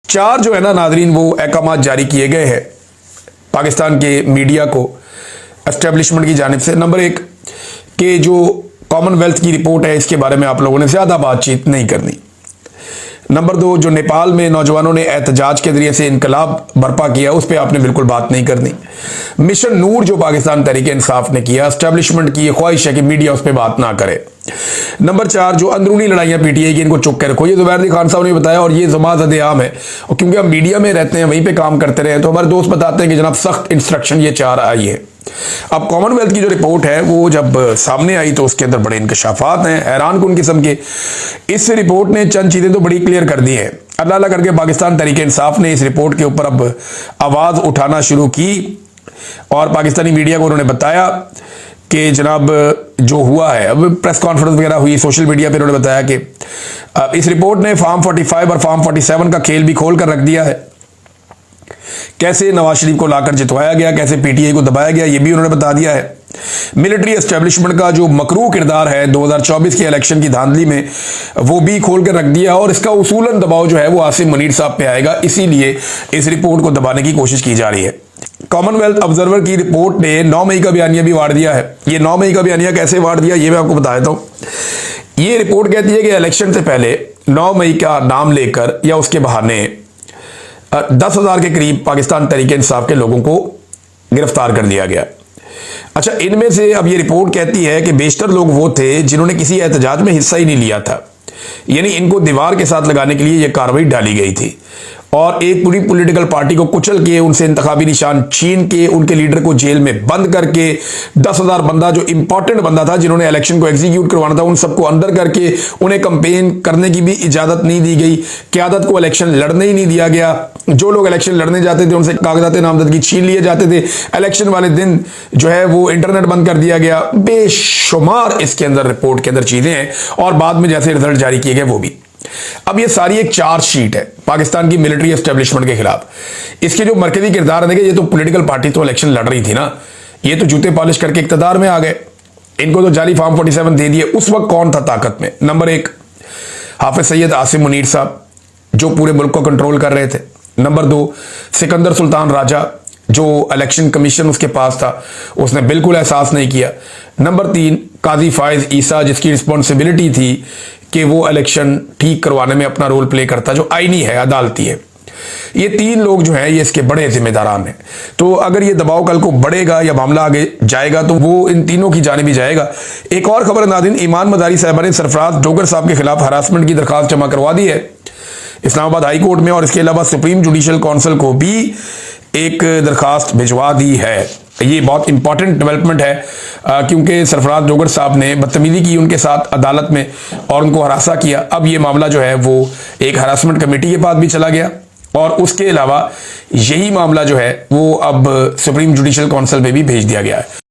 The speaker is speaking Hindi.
चार जो है ना नाजरीन, वो अहकाम जारी किए गए हैं पाकिस्तान के मीडिया को एस्टेब्लिशमेंट की जानिब से। नंबर एक कि जो कॉमनवेल्थ की रिपोर्ट है इसके बारे में आप लोगों ने ज़्यादा बातचीत नहीं करनी। नंबर दो, जो नेपाल में नौजवानों ने एहतजाज के जरिए से इनकलाब बर्पा किया उस पर आपने बिल्कुल बात नहीं करनी। मिशन नूर जो पाकिस्तान तहरीक इंसाफ ने किया, एस्टेब्लिशमेंट की ये ख्वाहिश है कि मीडिया उस पर बात ना करे। नंबर चार, जो अंदरूनी लड़ाइयाँ पीटीआई की, इनको चुप के रखो। ये ज़ुबैर अली खान साहब ने बताया और ये ज़मात आम है, और क्योंकि हम मीडिया में रहते हैं, वहीं पे काम करते रहे, तो हमारे दोस्त बताते हैं कि जनाब सख्त इंस्ट्रक्शन ये चार आई है। अब कॉमनवेल्थ की जो रिपोर्ट है वो जब सामने आई तो उसके अंदर बड़े इंकशाफात हैं हैरान कुन किस्म के। इस रिपोर्ट ने चंद चीज़ें तो बड़ी क्लियर कर दी हैं। अल्लाह अल्लाह करके पाकिस्तान तहरीक इंसाफ ने इस रिपोर्ट के ऊपर अब आवाज़ उठाना शुरू की और पाकिस्तानी मीडिया को उन्होंने बताया कि जनाब जो हुआ है, अब प्रेस कॉन्फ्रेंस वगैरह हुई, सोशल मीडिया पर उन्होंने बताया कि इस रिपोर्ट ने फार्म 45 और फार्म 47 का खेल भी खोल कर रख दिया है। कैसे नवाज शरीफ को लाकर जितवाया गया, कैसे पीटीआई को दबाया गया, ये भी उन्होंने बता दिया है। मिलिट्री एस्टेब्लिशमेंट का जो मकरू किरदार है 2024 के इलेक्शन की धांधली में, वो भी खोल कर रख दिया और इसका उसूलन दबाव जो है वो आसिम मुनीर साहब पे आएगा, इसीलिए इस रिपोर्ट को दबाने की कोशिश की जा रही है। कॉमनवेल्थ ऑब्जर्वर की रिपोर्ट ने 9 मई का बयानिया भी वाड़ दिया है। ये 9 मई का बयानिया कैसे वाड़ दिया ये मैं आपको बता देता हूं। ये रिपोर्ट कहती है कि इलेक्शन से पहले 9 मई का नाम लेकर या उसके बहाने 10,000 के करीब पाकिस्तान तहरीक इंसाफ के लोगों को गिरफ्तार कर दिया गया। अच्छा, इनमें से अब ये रिपोर्ट कहती है कि बेशतर लोग वो थे जिन्होंने किसी एहतजाज में हिस्सा ही नहीं लिया था, यानी इनको दीवार के साथ लगाने के लिए यह कार्रवाई डाली गई थी और एक पूरी पॉलिटिकल पार्टी को कुचल के, उनसे इंतखाबी निशान छीन के, उनके लीडर को जेल में बंद करके 10,000 बंदा जो इंपॉर्टेंट बंदा था जिन्होंने इलेक्शन को एग्जीक्यूट करवाना था उन सबको अंदर करके उन्हें कंपेन करने की भी इजाजत नहीं दी गई। क़यादत को इलेक्शन लड़ने ही नहीं दिया गया। जो लोग इलेक्शन लड़ने जाते थे उनसे कागजात नामजदगी छीन लिए जाते थे। इलेक्शन वाले दिन जो है वो इंटरनेट बंद कर दिया गया। बेशुमार इसके अंदर रिपोर्ट के अंदर चीजें हैं और बाद में जैसे रिजल्ट जारी किए गए वो भी। अब ये सारी एक चार्जशीट है पाकिस्तान की मिलिट्री एस्टेब्लिशमेंट के खिलाफ। इसके जो मरकजी किरदार है, देखिए ये तो पॉलिटिकल पार्टी तो इलेक्शन लड़ रही थी ना, ये तो जूते पॉलिश करके इक्तदार में आ गए, इनको तो जाली फार्म 47 दे दिए। उस वक्त कौन था ताकत में? नंबर एक, हाफिज सैयद आसिम मुनीर साहब जो पूरे मुल्क को कंट्रोल कर रहे थे। नंबर दो, सिकंदर सुल्तान राजा जो इलेक्शन कमीशन उसके पास था, उसने बिल्कुल एहसास नहीं किया। नंबर तीन, काजी फायज ईसा जिसकी रिस्पॉन्सिबिलिटी थी कि वो इलेक्शन ठीक करवाने में अपना रोल प्ले करता, जो आईनी है, अदालती है। ये तीन लोग जो हैं ये इसके बड़े जिम्मेदारान हैं। तो अगर ये दबाव कल को बढ़ेगा या मामला आगे जाएगा तो वो इन तीनों की जानिब ही जाएगा। एक और खबर नाज़रीन, ईमान मदारी साहबा ने सरफराज डोगर साहब के खिलाफ हरासमेंट की दरखास्त जमा करवा दी है इस्लामाबाद हाई कोर्ट में, और इसके अलावा सुप्रीम जुडिशल काउंसिल को भी एक दरखास्त भिजवा दी है। ये बहुत इंपॉर्टेंट डेवलपमेंट है क्योंकि सरफराज डोगर साहब ने बदतमीजी की उनके साथ अदालत में और उनको हरासा किया। अब ये मामला जो है वो एक हरासमेंट कमेटी के पास भी चला गया और उसके अलावा यही मामला जो है वो अब सुप्रीम जुडिशल काउंसिल में भी भेज दिया गया है।